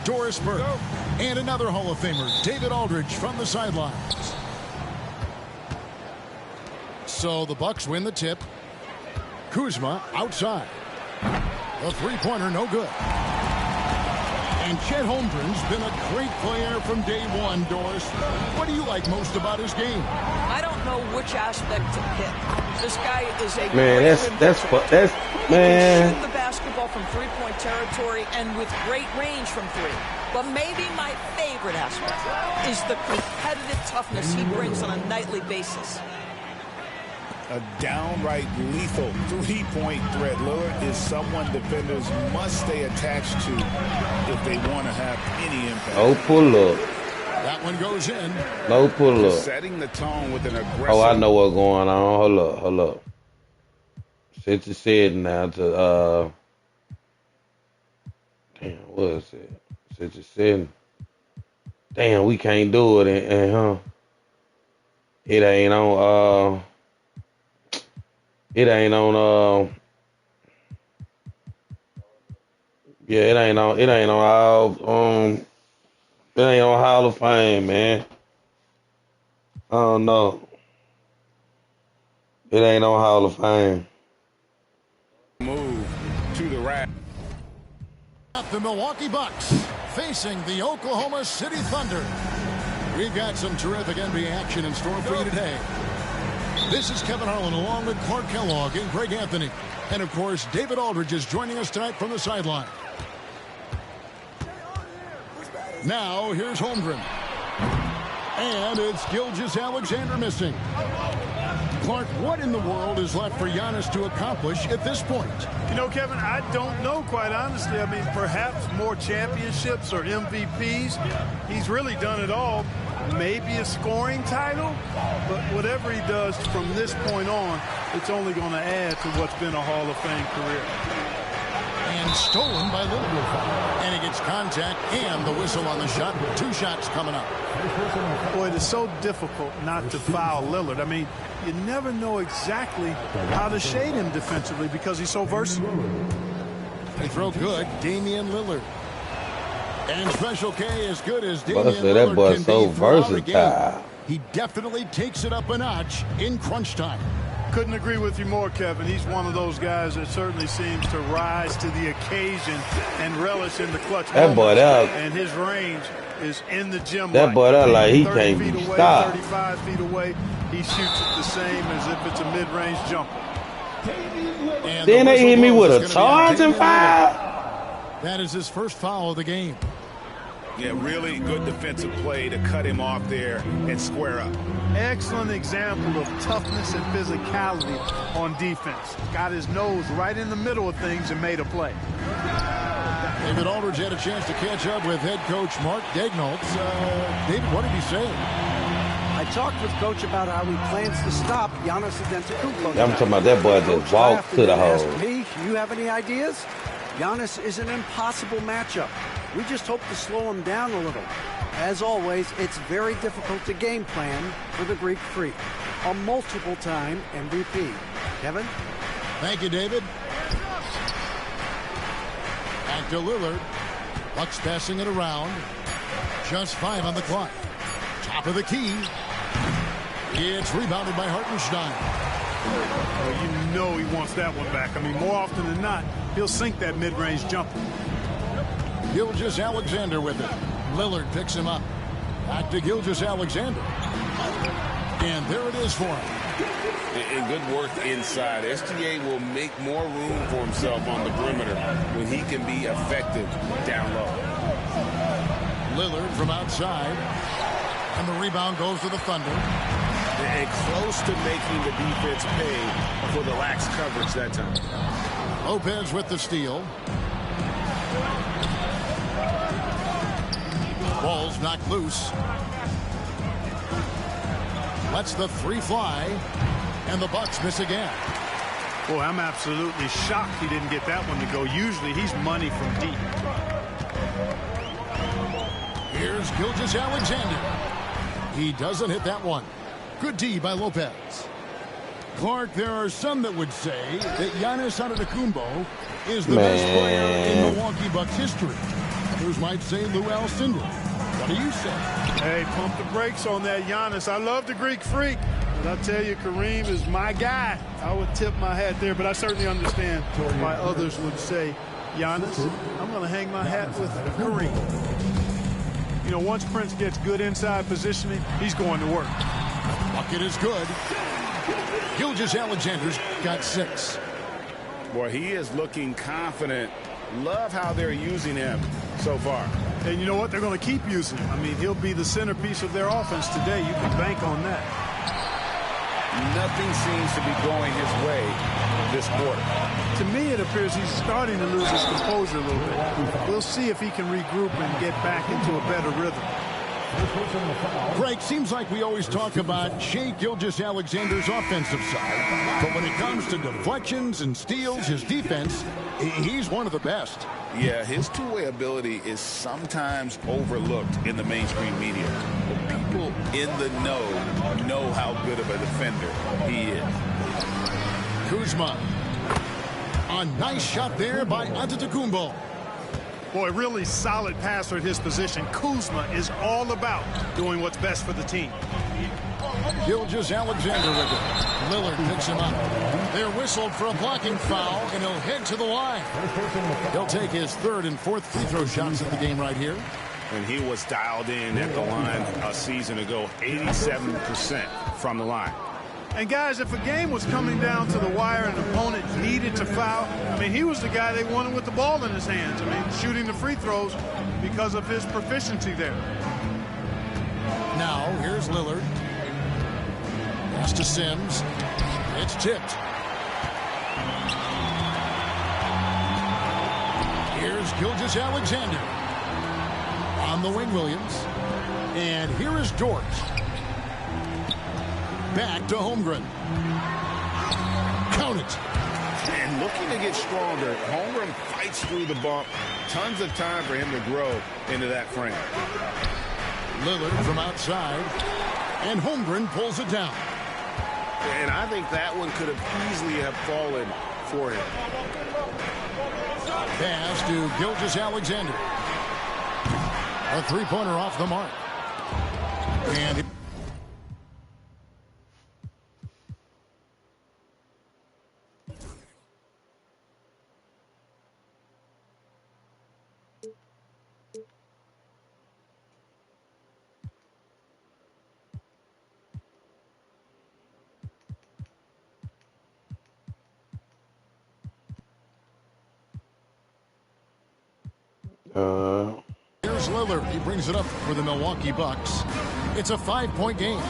Doris Burke, and another Hall of Famer, David Aldridge, from the sidelines. So the Bucks win the tip. Kuzma outside. The three-pointer, no good. And Chet Holmgren's been a great player from day one, Doris. What do you like most about his game? I don't know which aspect to pick. This guy is a man. That's man. He can shoot the basketball from three-point territory and with great range from three. But maybe my favorite aspect is the competitive toughness he brings on a nightly basis. A downright lethal three-point threat. Lillard is someone defenders must stay attached to if they want to have any impact. No pull-up. That one goes in. No pull-up. Setting the tone with an aggressive... Oh, I know what's going on. Hold up. Sit your seat now to, damn, what is it? Sit your seat. Damn, we can't do it, It ain't on, yeah, it ain't on Hall of Fame, man. I don't know. It ain't on Hall of Fame. Move to the rack. The Milwaukee Bucks facing the Oklahoma City Thunder. We've got some terrific NBA action in store for you today. This is Kevin Harlan along with Clark Kellogg and Greg Anthony. And, of course, David Aldridge is joining us tonight from the sideline. Now, here's Holmgren. And it's Gilgeous-Alexander missing. Clark, what in the world is left for Giannis to accomplish at this point? You know, Kevin, I don't know, quite honestly. I mean, perhaps more championships or MVPs. He's really done it all. Maybe a scoring title, but whatever he does from this point on, it's only going to add to what's been a Hall of Fame career. And stolen by Lillard. And he gets contact and the whistle on the shot. 2 shots coming up. Boy, it is so difficult not to foul Lillard. I mean, you never know exactly how to shade him defensively because he's so versatile. They throw good, Damian Lillard. And Special K as good as Damian That Lillard boy's can so be throughout a versatile. game. He definitely takes it up a notch in crunch time. Couldn't agree with you more, Kevin. He's one of those guys that certainly seems to rise to the occasion and relish in the clutch That boy, moments. And his range is in the gym. That boy, that like he 30 can't feet be away, stopped. 35 feet away. He shoots it the same as if it's a mid-range jumper. And Then they hit me with a charge charging foul. That is his first foul of the game. Yeah, really good defensive play to cut him off there and square up. Excellent example of toughness and physicality on defense. Got his nose right in the middle of things and made a play. David Aldridge had a chance to catch up with head coach Mark Daignault. David, what did he say? I talked with Coach about how he plans to stop Giannis Antetokounmpo. I'm talking about that boy just walked to the hole. Asked me, you have any ideas? Giannis is an impossible matchup. We just hope to slow him down a little. As always, it's very difficult to game plan for the Greek Freak, a multiple-time MVP. Kevin? Thank you, David. Back to Lillard. Bucks passing it around. Just 5 on the clock. Top of the key. It's rebounded by Hartenstein. Well, you know he wants that one back. I mean, more often than not, he'll sink that mid-range jumper. Gilgeous-Alexander with it. Lillard picks him up. Back to Gilgeous-Alexander. And there it is for him. And good work inside. SGA will make more room for himself on the perimeter when he can be effective down low. Lillard from outside. And the rebound goes to the Thunder. And close to making the defense pay for the lax coverage that time. Lopez with the steal. Ball's knocked loose. Lets the 3 fly. And the Bucks miss again. Boy, I'm absolutely shocked he didn't get that one to go. Usually he's money from deep. Here's Gilgeous-Alexander. He doesn't hit that one. Good D by Lopez. Clark, there are some that would say that Giannis Antetokounmpo is the best player in Milwaukee Bucks history. Others might say Lou Alcindor. What do you say? Hey, pump the brakes on that Giannis. I love the Greek Freak, but I tell you, Kareem is my guy. I would tip my hat there, but I certainly understand why others would say Giannis. I'm going to hang my hat with Kareem. You know, once Prince gets good inside positioning, he's going to work. Bucket is good. Gilgeous-Alexander's got 6. Boy, he is looking confident. Love how they're using him so far. And you know what? They're going to keep using him. I mean, he'll be the centerpiece of their offense today. You can bank on that. Nothing seems to be going his way this quarter. To me, it appears he's starting to lose his composure a little bit. We'll see if he can regroup and get back into a better rhythm. Greg, seems like we always talk about Shai Gilgeous-Alexander's offensive side, but when it comes to deflections and steals, his defense, he's one of the best. Yeah, his two-way ability is sometimes overlooked in the mainstream media. But people in the know how good of a defender he is. Kuzma. A nice shot there by Antetokounmpo. Boy, really solid passer at his position. Kuzma is all about doing what's best for the team. Gilgeous-Alexander with it. Lillard picks him up. They're whistled for a blocking foul, and he'll head to the line. He'll take his 3rd and 4th free throw shots of the game right here. And he was dialed in at the line a season ago, 87% from the line. And guys, if a game was coming down to the wire and an opponent needed to foul, I mean, he was the guy they wanted with the ball in his hands. I mean, shooting the free throws because of his proficiency there. Now, here's Lillard. Pass to Sims. It's tipped. Here's Gilgeous-Alexander. On the wing, Williams. And here is Dort. Back to Holmgren. Count it. And looking to get stronger, Holmgren fights through the bump. Tons of time for him to grow into that frame. Lillard from outside. And Holmgren pulls it down. And I think that one could have easily have fallen for him. Pass to Gilgeous-Alexander. A three-pointer off the mark. And here's Lillard. He brings it up for the Milwaukee Bucks. It's a 5-point game.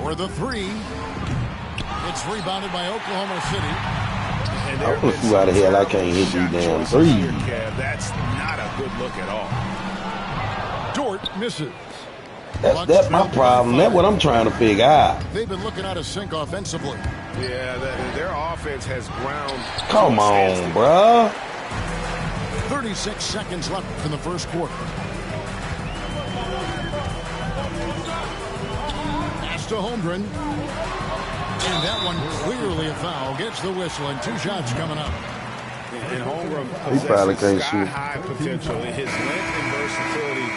For the 3. It's rebounded by Oklahoma City. I want to see why the hell I can't hit these damn threes. That's not a good look at all. Dort misses. That's my problem. That's what I'm trying to figure out. They've been looking out of sync offensively. Yeah, their offense has ground. Come on, bruh. 36 seconds left in the first quarter. Pass to Holmgren. And that one clearly a foul. Gets the whistle and 2 shots coming up. And Holmgren He probably can't shoot. High potential. His length and versatility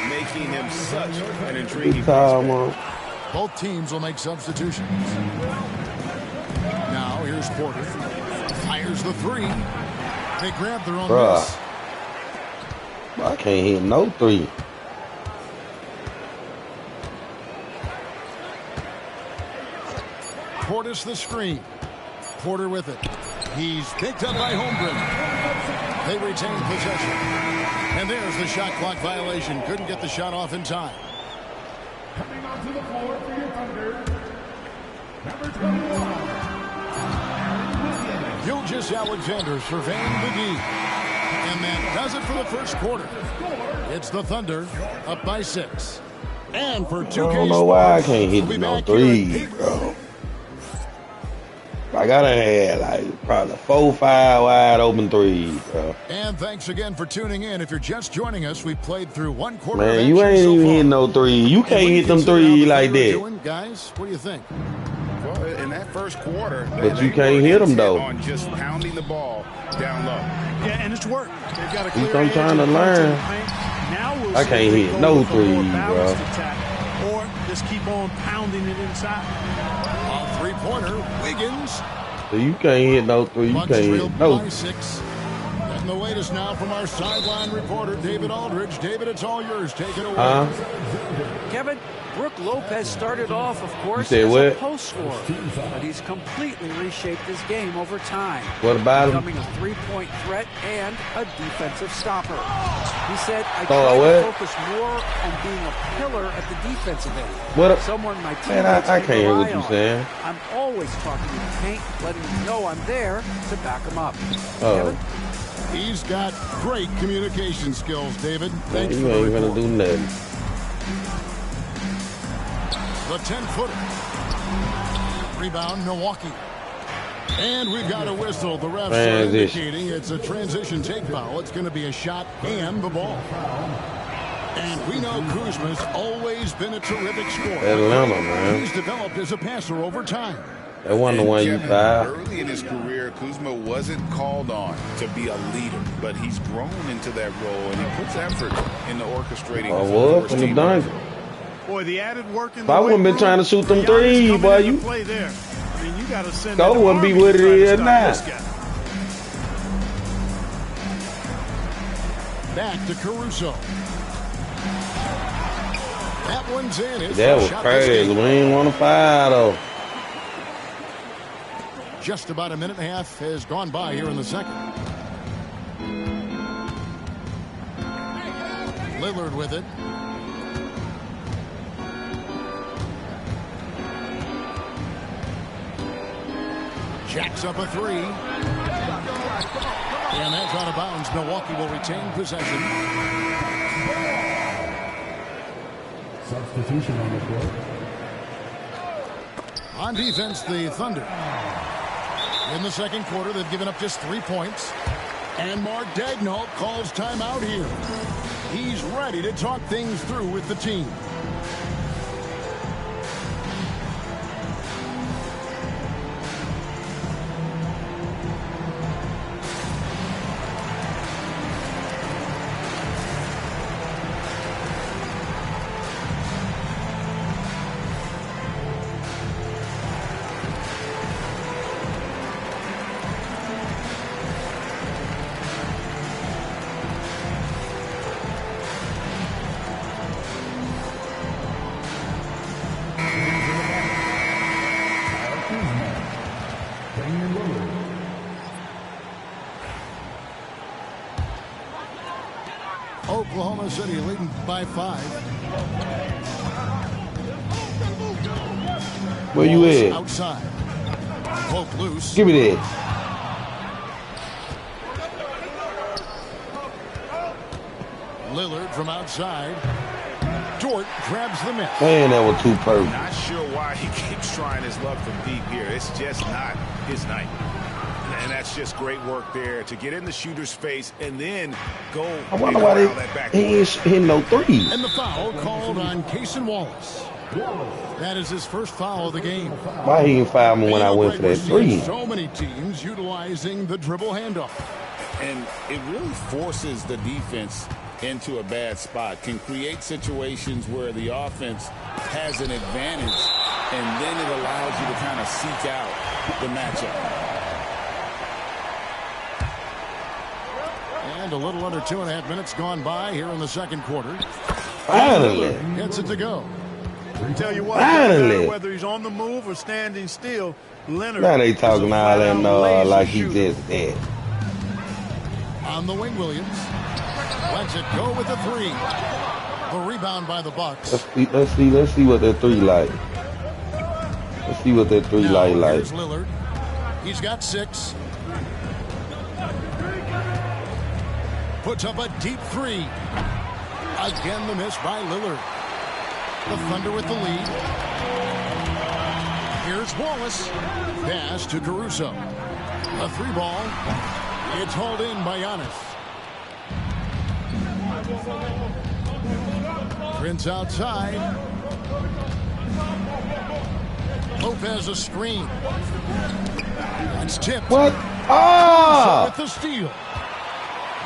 making him such an intriguing prospect. Both teams will make substitutions. Now here's Porter. Fires the 3. They grab their own miss. I can't hit no 3. Portis the screen. Porter with it. He's picked up by Holmgren. They retain possession. And there's the shot clock violation. Couldn't get the shot off in time. Coming onto the floor for your Thunder, number 21. Gilgeous-Alexander surveying the D. And that does it for the first quarter. It's the Thunder up by 6. And for 2K I don't know why I can't hit no 3, bro. I gotta have like probably 4-5 wide open 3s, bro. And thanks again for tuning in. If you're just joining us, we played through 1 quarter. Man, you ain't even hitting no 3. You can't hit them 3 like that. Guys, what do you think? Well, in that first quarter, but you can't hit them though. On just pounding the ball down low. Yeah, and it's worked. They've got a He's clear edge trying to in front learn. of the paint. Now we'll I see can't if they hit go no with a more threes, balanced bro. attack, or just keep on pounding it inside. A three-pointer, Wiggins. So you can't hit no three. You Bucks can't trail hit no. by 6. Getting the latest now from our sideline reporter, David Aldridge. David, it's all yours. Take it away. Kevin, Brook Lopez started off, of course, said as what? a post scorer, but he's completely reshaped his game over time. What about him? Becoming a three-point threat and a defensive stopper. He said, I Oh, try what? to focus more on being a pillar at the defensive end. What? Someone my Man, teammates I can can't hear what rely you're on. saying. I'm always talking to the paint, letting them know I'm there to back them up. Oh. Kevin? He's got great communication skills, David. Thanks You for the ain't gonna report. do nothing. The 10-footer. Rebound, Milwaukee. And we've got a whistle. The refs are Transition. indicating it's a transition take foul. It's going to be a shot and the ball. And we know Kuzma's always been a terrific scorer. Atlanta, man. He's developed as a passer over time. That wasn't the one you Kevin, fouled. early in his career, Kuzma wasn't called on to be a leader, but he's grown into that role, and he puts effort into orchestrating. I for was his from the team. dunk. Boy, the added work in If the I wouldn't weight been room, trying to shoot them Giannis threes, coming boy, into you- play there. I mean, you got to send Go an wouldn't be army what to it try to is stop now. this guy. Back to Caruso. That one's in. It's That a was shot crazy. this We game. ain't want to foul though. Just about a minute and a half has gone by here in the second. Lillard with it. Jacks up a three. And that's out of bounds. Milwaukee will retain possession. Substitution on the court. On defense, the Thunder. In the second quarter, they've given up just 3 points. And Mark Daigneault calls timeout here. He's ready to talk things through with the team. Damian Lillard. Oklahoma City leading by 5. Where you Ball's at? outside. Poke loose. Give me that. Lillard from outside. Dort grabs the miss. Man, that was too perfect. Not sure why he keeps trying his luck from deep here. It's just not his night. And that's just great work there to get in the shooter's face and then go I wonder why around that back. he ain't hitting no three. And the foul called on Cason Wallace. That is his first foul of the game. Why he ain't foul me when I went for We're that seeing three? so many teams utilizing the dribble handoff. And it really forces the defense into a bad spot, can create situations where the offense has an advantage, and then it allows you to kind of seek out the matchup. And a little under 2.5 minutes gone by here in the second quarter. Finally. Gets it to go. Tell you what, Finally. whether he's on the move or standing still, Leonard. Now they is a talking all that flat-out like he lazy just dead. On the wing, Williams. Lets it go with the three. The rebound by the Bucks. Let's see what that three like. Let's see what that three Now, like. here's Lillard. He's got 6. Puts up a deep three. Again, the miss by Lillard. The Thunder with the lead. Here's Wallace. Pass to Caruso. A 3-ball. It's hauled in by Giannis. Prince outside. Lopez a screen. That's tipped. What? Oh! With Ah! the steal.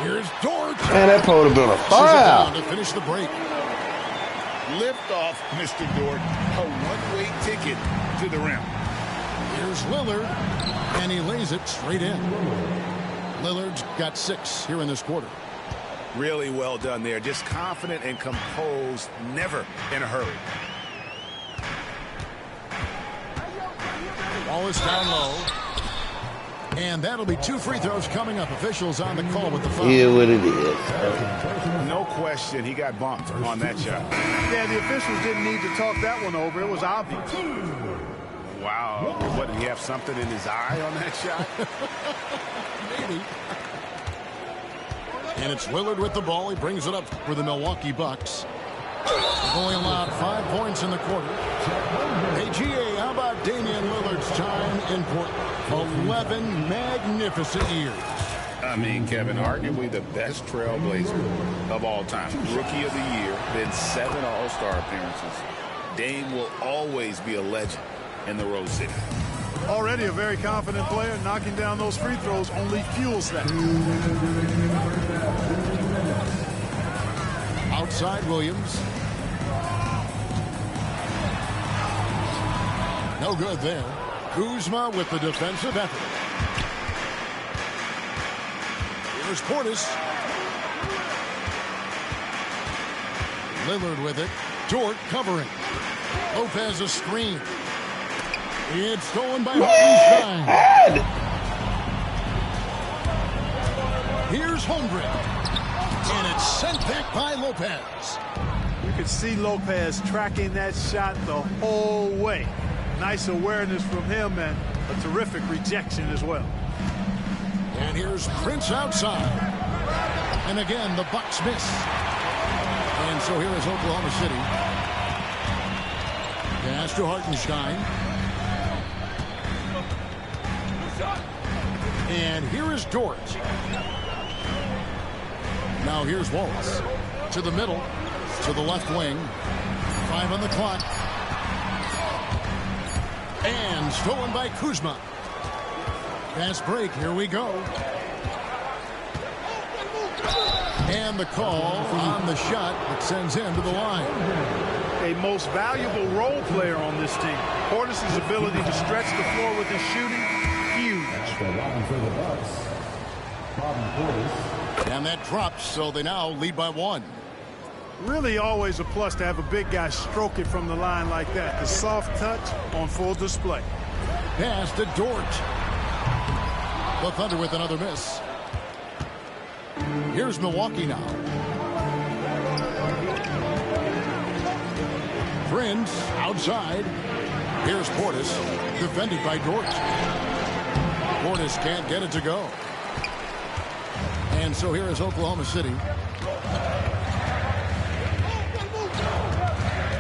Here's Dort. Man, that would have been a foul. To finish the break. Lift off, Mr. Dort. A one-way ticket to the rim. Here's Lillard, and he lays it straight in. Lillard's got 6 here in this quarter. Really well done there. Just confident and composed, never in a hurry. Wallace down low. And that'll be 2 free throws coming up. Officials on the call with the foul. Yeah, what it is. No question, he got bumped on that shot. Yeah, the officials didn't need to talk that one over. It was obvious. Wow. What, did he have something in his eye on that shot? Maybe. And it's Lillard with the ball. He brings it up for the Milwaukee Bucks. They've only allowed 5 points in the quarter. Hey, GA, how about Damian Lillard's time in Portland? 11 magnificent years. I mean, Kevin, arguably the best trailblazer of all time. Rookie of the year, then 7 All-Star appearances. Dame will always be a legend in the Rose City. Already a very confident player. Knocking down those free throws only fuels that. Outside Williams. No good there. Kuzma with the defensive effort. Here's Portis. Lillard with it. Dort covering. Lopez a screen. It's stolen by Hartenstein. Here's Holmgren. And it's sent back by Lopez. You could see Lopez tracking that shot the whole way. Nice awareness from him and a terrific rejection as well. And here's Prince outside. And again, the Bucks miss. And so here is Oklahoma City. Pass to Hartenstein. And here is Dort. Now here's Wallace. To the middle. To the left wing. 5 on the clock. And stolen by Kuzma. Fast break. Here we go. And the call on the shot that sends him to the line. A most valuable role player on this team. Portis' ability to stretch the floor with his shooting, huge. And that drops, so they now lead by 1. Really always a plus to have a big guy stroke it from the line like that. The soft touch on full display. Pass to Dort. The Thunder with another miss. Here's Milwaukee now. Prince outside. Here's Portis. Defended by Dort. Portis can't get it to go. And so here is Oklahoma City.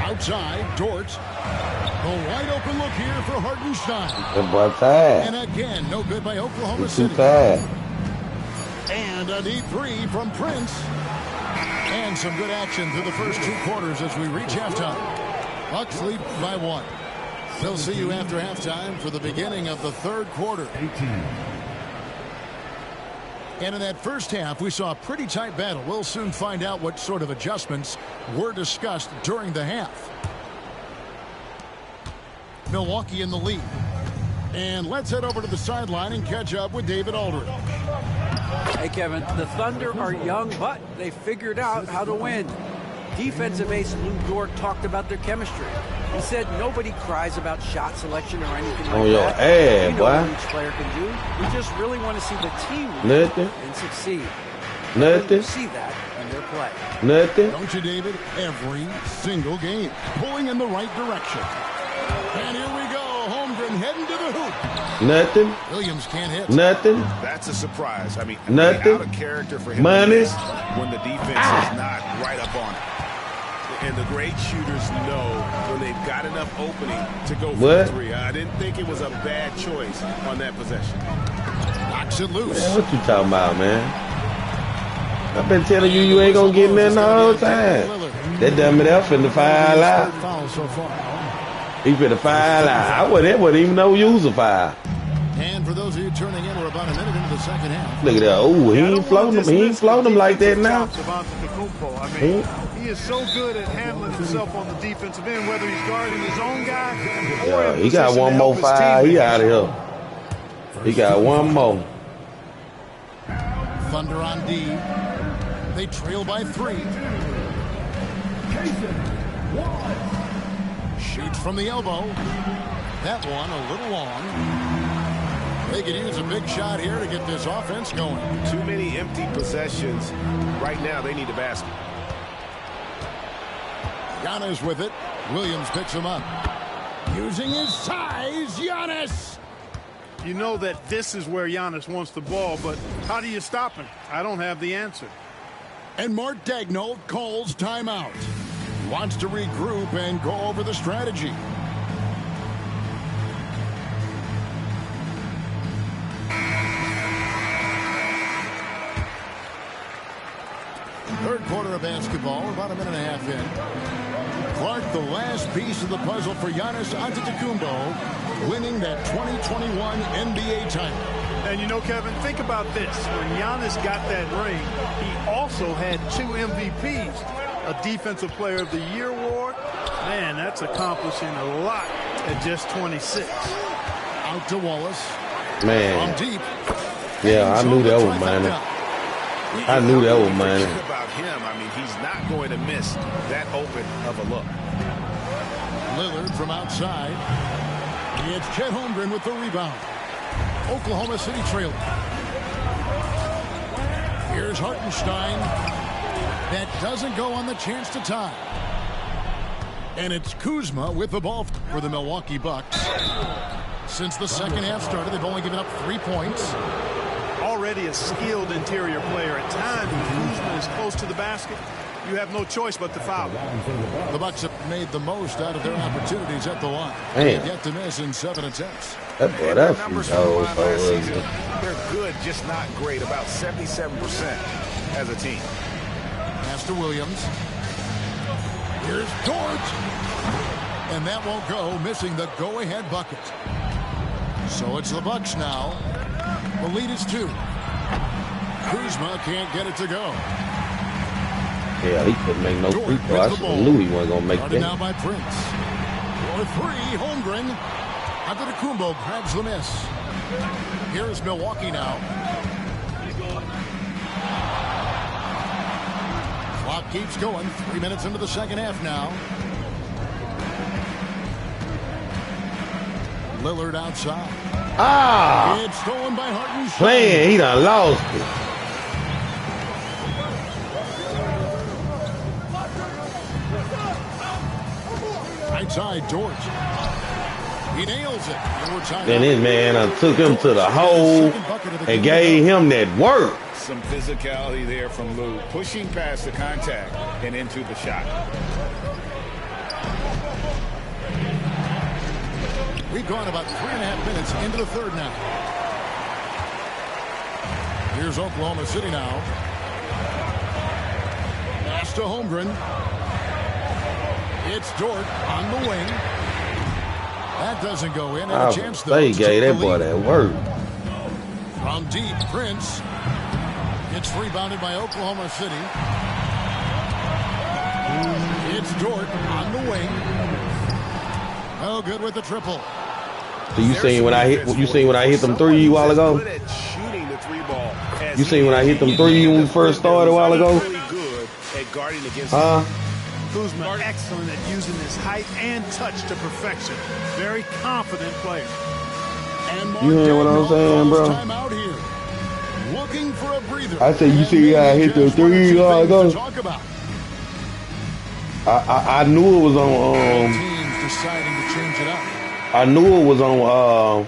Outside, Dort. A wide open look here for Hartenstein. That boy fast. And again, no good by Oklahoma He's City. too fast. And a deep 3 from Prince. And some good action through the first 2 quarters as we reach halftime. Bucks lead by 1. We'll see you after halftime for the beginning of the 3rd quarter. 18. And in that first half, we saw a pretty tight battle. We'll soon find out what sort of adjustments were discussed during the half. Milwaukee in the lead. And let's head over to the sideline and catch up with David Aldridge. Hey, Kevin, the Thunder are young, but they figured out how to win. Defensive ace Lou Dort talked about their chemistry. He said nobody cries about shot selection or anything like your that. ass, We know boy. what each player can do. We just really want to see the team win Nothing. and succeed. Nothing. We see that in their play. Nothing. Don't you, David? Every single game. Pulling in the right direction. And here we go. Holmgren heading to the hoop. Nothing. Williams can't hit. Nothing. That's a surprise. I mean, Nothing. out of character for him. Money. When the defense is not right up on it. And the great shooters know when they've got enough opening to go for What? the 3. I didn't think it was a bad choice on that possession. Knocks it loose. Man, what you talking about, man? I've been telling you you ain't gonna get nothing the whole time. That dummy there finna foul out. Foul so far. He finna foul out. I wouldn't even know you was a foul. And for those of you turning in, we're about a minute into the second half. Look at that. Oh, he ain't floating him. He ain't floating him like that now. I mean, he is so good at handling himself on the defensive end, whether he's guarding his own guy or Yeah, he got one more foul. He out of here. He got one more. Thunder on D. They trail by 3. Shoots from the elbow. That one a little long. They could use a big shot here to get this offense going. Too many empty possessions. Right now, they need a basket. Giannis with it. Williams picks him up. Using his size, Giannis. You know that this is where Giannis wants the ball, but how do you stop him? I don't have the answer. And Mark Daigneault calls timeout. He wants to regroup and go over the strategy. Third quarter of basketball, about a minute and a half in. Clark, the last piece of the puzzle for Giannis Antetokounmpo, winning that 2021 NBA title. And you know, Kevin, think about this. When Giannis got that ring, he also had 2 MVPs, a Defensive Player of the Year award. Man, that's accomplishing a lot at just 26. Out to Wallace. Man. From deep. Yeah, I knew that was mine. I knew that was mine. About him, I mean, he's not going to miss that open of a look. Lillard from outside. It's Chet Holmgren with the rebound. Oklahoma City trailing. Here's Hartenstein. That doesn't go on the chance to tie. And it's Kuzma with the ball for the Milwaukee Bucks. Since the second half started, they've only given up 3 points. Already a skilled interior player. At times, when Kuzma is close to the basket, you have no choice but to foul. The Bucks have made the most out of their opportunities at the line. Man. Yet to miss in 7 attempts. That boy, that free throw was so ugly. They're good, just not great. About 77% as a team. Pass to Williams. Here's Dort. And that won't go, missing the go-ahead bucket. So it's the Bucks now. The lead is 2. Kuzma can't get it to go. Yeah, he couldn't make no free throw. I knew he wasn't going to make Started that. now by Prince. For 3, Holmgren. Antetokounmpo grabs the miss. Here's Milwaukee now. Clock keeps going. 3 minutes into the second half now. Lillard outside. Ah! It's stolen by Hartenstein. Playing, he done lost it. Right side, Dort. He nails it. Then this man took him to the hole and gave him that work. Some physicality there from Lou, pushing past the contact and into the shot. We've gone about 3.5 minutes into the third now. Here's Oklahoma City now. Pass to Holmgren. It's Dort on the wing. That doesn't go in. And a chance, though, they gave that boy that work. From deep, Prince. It's rebounded by Oklahoma City. It's Dort on the wing. Oh, good with the triple. So you seen when I hit? You seen when I hit them 3 a while ago? You seen when I hit them 3 when we first started a while ago? Huh? Kuzma excellent at using his height and touch to perfection. Very confident player. And you hear what I'm saying, bro? Looking for a breather. I said, you see how I hit the 3 a while ago? I knew it was on. Teams deciding to change it up. I knew it was on.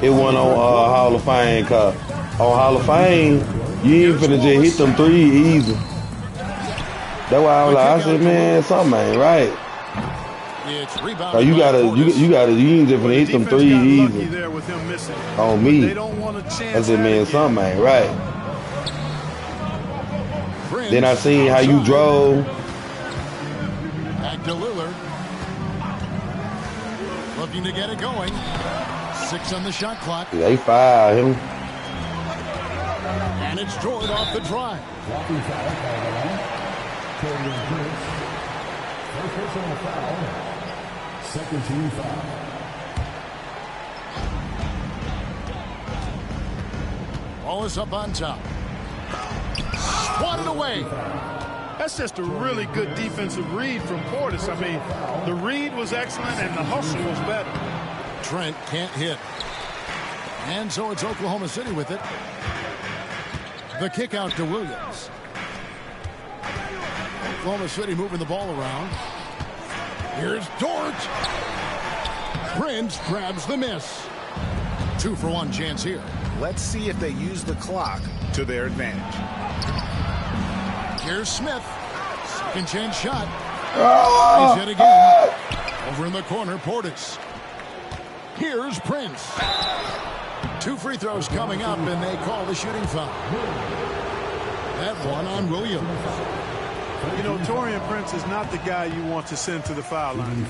It wasn't on Hall of Fame. Cause on Hall of Fame, you ain't finna just hit them 3 easy. That's why I was like, I said, man, something ain't right. You ain't just finna hit them 3 easy on me. I said, man, something ain't right. Then I seen how you drove. Back to Lillard. Looking to get it going. 6 on the shot clock. They foul him. And it's Jordan off the drive. Walking foul by the line. Chirren Chris. First personal foul. Second team foul. Wallace up on top. Swatted away. That's just a really good defensive read from Portis. I mean, the read was excellent and the hustle was better. Trent can't hit. And so it's Oklahoma City with it. The kick out to Williams. Oklahoma City moving the ball around. Here's Dort. Prince grabs the miss. 2-for-1 chance here. Let's see if they use the clock to their advantage. Here's Smith. Second chance shot. He's hit again. Over in the corner, Portis. Here's Prince. 2 free throws coming up, and they call the shooting foul. That one on Williams. You know, Taurean Prince is not the guy you want to send to the foul line.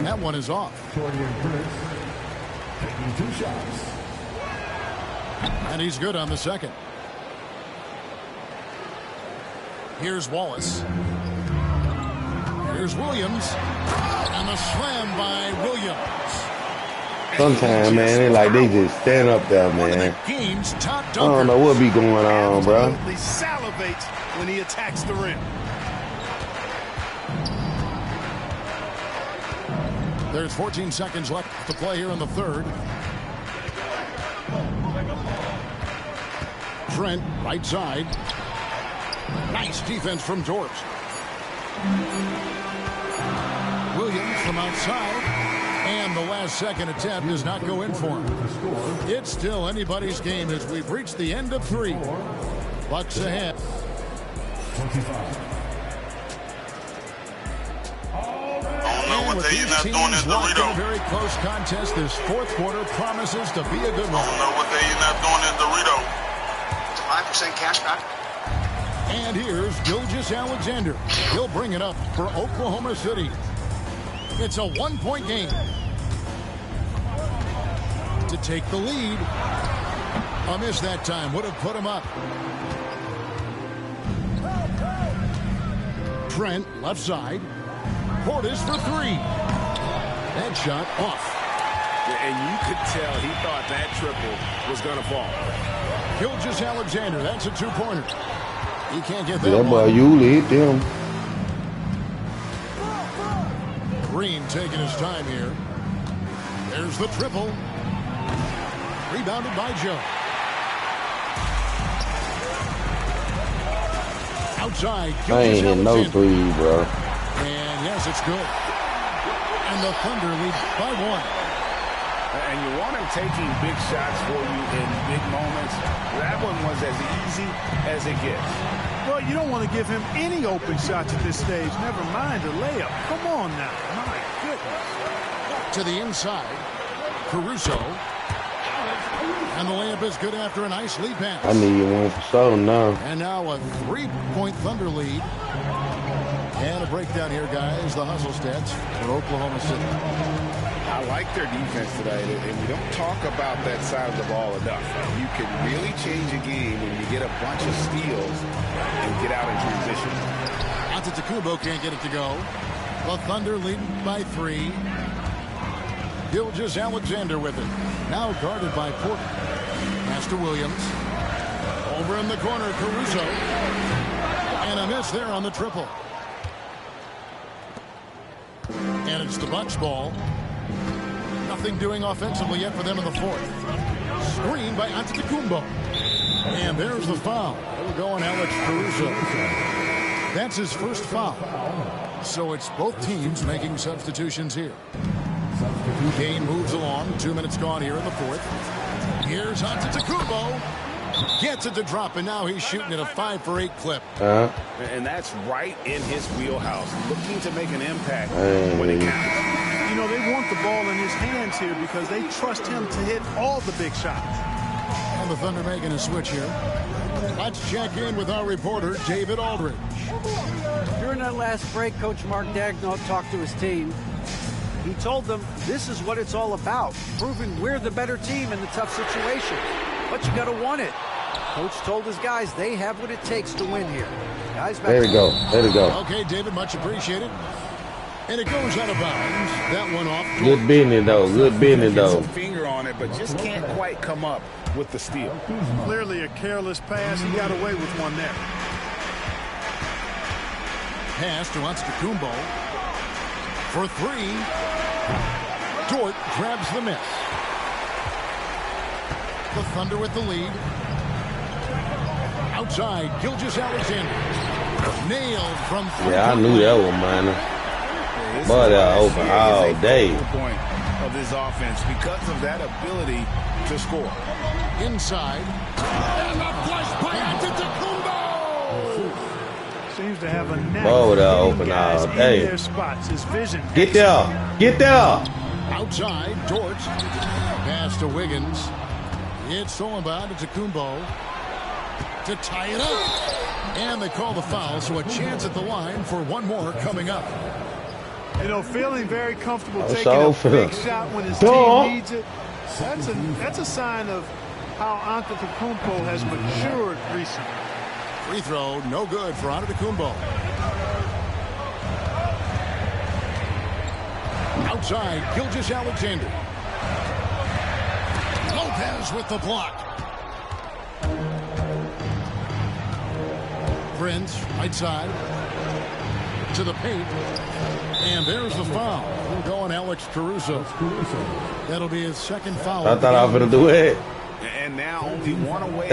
That one is off. Taurean Prince taking 2 shots. And he's good on the second. Here's Wallace. Here's Williams. And the slam by Williams. Sometimes, man, they just stand up there, man. Game's top I don't know what be going on, bro. Absolutely salivates when he attacks the rim. There's 14 seconds left to play here in the third. Trent, right side. Nice defense from Dort. Williams from outside. And the last second attempt does not go in for him. It's still anybody's game as we've reached the end of 3. Bucks ahead. 25. And with these teams locked in a very close contest, this fourth quarter promises to be a good one. I don't know what they not doing in Dorito. 5% cash back. And here's Gilgeous-Alexander. He'll bring it up for Oklahoma City. It's a 1-point game. To take the lead. A miss that time would have put him up. Trent, left side. Portis for 3. That shot off. And you could tell he thought that triple was going to fall. Gilgeous-Alexander, that's a 2-pointer. He can't get that That boy one. Yuli hit them. Green taking his time here. There's the triple. Rebounded by Joe. Outside. I ain't hitting no 3, bro. And yes, it's good. And the Thunder lead by 1. And you want him taking big shots for you in big moments. That one was as easy as it gets. Well, you don't want to give him any open shots at this stage. Never mind a layup. Come on now. My goodness. To the inside. Caruso. And the layup is good after a nice lead pass. I need one for sure now. And now a 3-point Thunder lead. And a breakdown here, guys. The hustle stats for Oklahoma City. I like their defense today, and we don't talk about that side of the ball enough. You can really change a game when you get a bunch of steals and get out in transition. Antetokounmpo can't get it to go. The Thunder leading by 3. Gilgeous-Alexander with it. Now guarded by Porter. Pass to Williams. Over in the corner, Caruso. And a miss there on the triple. And it's the Bucks ball. Nothing doing offensively yet for them in the fourth. Screen by Antetokounmpo. And there's the foul. It'll go on Alex Caruso. That's his first foul. So it's both teams making substitutions here. Game moves along. 2 minutes gone here in the fourth. Here's Antetokounmpo. Gets it to drop, and now he's shooting at a 5-for-8 clip. And that's right in his wheelhouse. Looking to make an impact when it counts. You know, they want the ball in his hands here because they trust him to hit all the big shots. And the Thunder making a switch here. Let's check in with our reporter, David Aldridge. During that last break, Coach Mark Daigneault talked to his team. He told them this is what it's all about, proving we're the better team in the tough situation. But you got to want it. Coach told his guys they have what it takes to win here. Guys, back there we go. There we go. Okay, David, much appreciated. And it goes out of bounds. That one off. Good business, though. Good business, though. Some finger on it, but just can't quite come up with the steal. Clearly a careless pass. He got away with one there. Pass to Antetokounmpo for three. Dort grabs the miss. The Thunder with the lead. Outside, Gilgeous-Alexander. Nailed from three. Yeah, I knew that was minor. Boy, they're open all day. Point of this offense because of that ability to score. Inside. And the flush by Antetokounmpo. Seems to have a knack Boy, they're for open guys all in day. their spots. His vision. Get there. Get there. Outside, Dort. Pass to Wiggins. It's stolen by Antetokounmpo to tie it up. And they call the foul, so a chance at the line for one more coming up. You know, feeling very comfortable taking so a big shot when his team needs it. That's a sign of how Antetokounmpo has matured recently. Free throw, no good for Antetokounmpo. Outside, Gilgeous-Alexander. Lopez with the block. Prince, right side. To the paint. And there's the foul. We'll go on Alex Caruso. That'll be his second foul. I thought I was going to do it. And now only one away.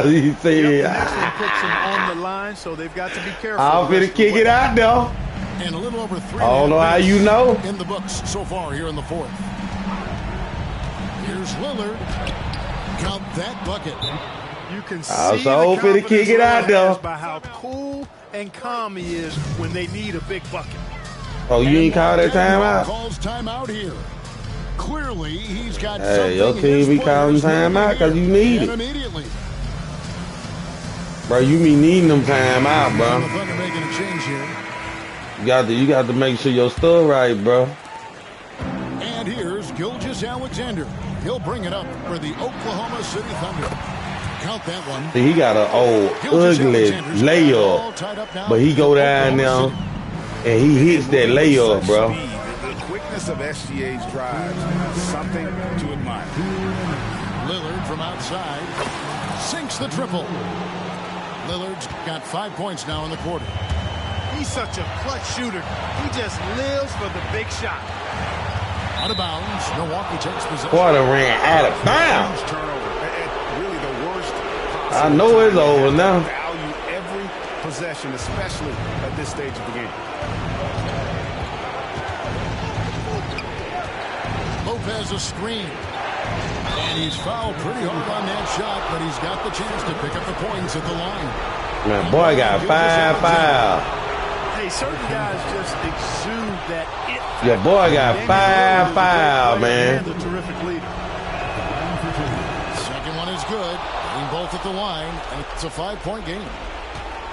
You see, The next one puts him on the line, so they've got to be careful. I'm finna kick it out, though. And a little over 3. I don't know how you know. In the books so far here in the fourth. Here's Lillard. Count that bucket. You can see so finna kick it out, though. by how cool and calm he is when they need a big bucket. Oh, you ain't call that timeout? Calls timeout here. Clearly, he's got Hey, something your team in be calling timeout because you need it. Immediately. Bro, you be needing them timeout, bro. The Thunder making a change here. You got to make sure your stuff right, bro. And here's Gilgeous-Alexander. He'll bring it up for the Oklahoma City Thunder. Count that one. See, he got an old, ugly layup, but he go down there and he hits that layup, bro. The quickness of SGA's drives, something to admire. Lillard from outside sinks the triple. Lillard's got 5 points now in the quarter. He's such a clutch shooter. He just lives for the big shot. Out of bounds. Milwaukee takes possession. Quarter ran out of bounds. Turnover. Really the worst. I know it's over now. Value every possession, especially at this stage of the game. Lopez a screen. And he's fouled pretty hard on that shot, but he's got the chance to pick up the points at the line. Man, boy got 5 fouls. Hey, certain guys just exude that it. Your boy got 5 fouls, man. A terrific leader. Second one is good. Getting both at the line, and it's a 5-point game.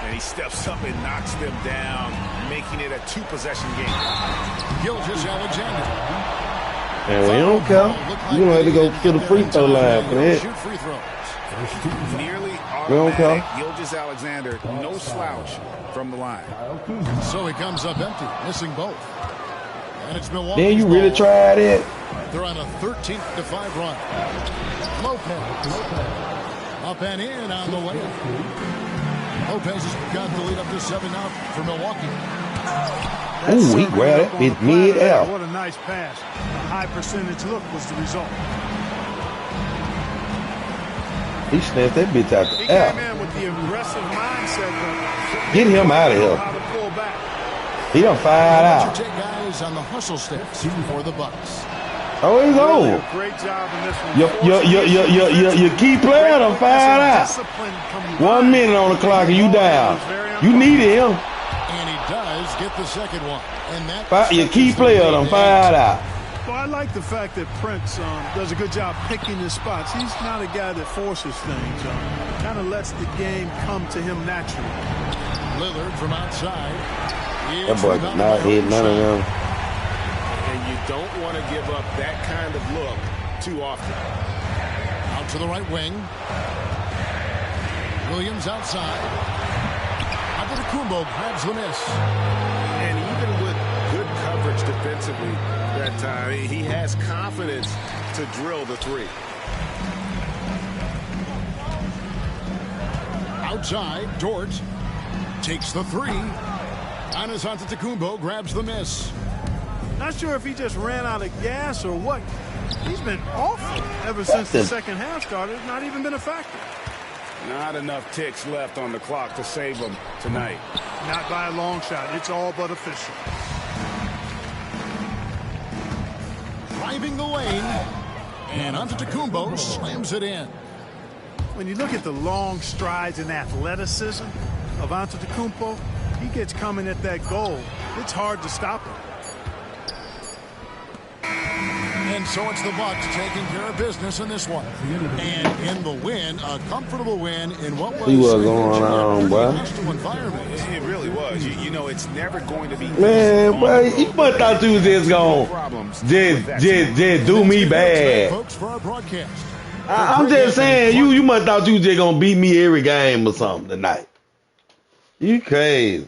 And he steps up and knocks them down, making it a 2-possession game. Gilgeous-Alexander. And we don't care. You don't have to go to the free throw line for that. Shoot free throws. Nearly don't care. automatic. Gilgeous-Alexander, no slouch from the line. So he comes up empty, missing both. And it's Milwaukee. Then you really tried it. They're on a 13-5 run. Lopez. Up and in on the way. Lopez has got the lead up to 7 now for Milwaukee. Ooh, he grabbed it with mid-air. What a nice pass. A high percentage look was the result. He snapped that bitch out He the air. came in with the aggressive mindset. Get him out of here. How to pull back. He done fired out. Take guys on the hustle sticks for the Bucks. Oh, he's Really over. a great job in this one. Your key player done fired out. 1 minute on the clock and you down. You needed him. And he does get the second one. And that Your key player done fired out. Well, I like the fact that Prince does a good job picking his spots. He's not a guy that forces things. Kind of lets the game come to him naturally. Lillard from outside. That boy did not hit none of them. And don't want to give up that kind of look too often. Out to the right wing. Williams outside. Antetokounmpo grabs the miss. And even with good coverage defensively that time, he has confidence to drill the three. Outside, Dort takes the three. Giannis Antetokounmpo grabs the miss. Not sure if he just ran out of gas or what. He's been awful ever since the second half started. Not even been a factor. Not enough ticks left on the clock to save him tonight. Not by a long shot. It's all but official. Driving the lane. And Antetokounmpo slams it in. When you look at the long strides and athleticism of Antetokounmpo, he gets coming at that goal. It's hard to stop him. And so it's the Bucks taking care of business in this one. And in the win, a comfortable win in what was See what's going on, boy. environment. It really was. You know, it's never going to be Man, boy, you must thought you was just going just do me bad. Folks, for our broadcast. I'm just saying, you must thought you was just gonna beat me every game or something tonight. You crazy.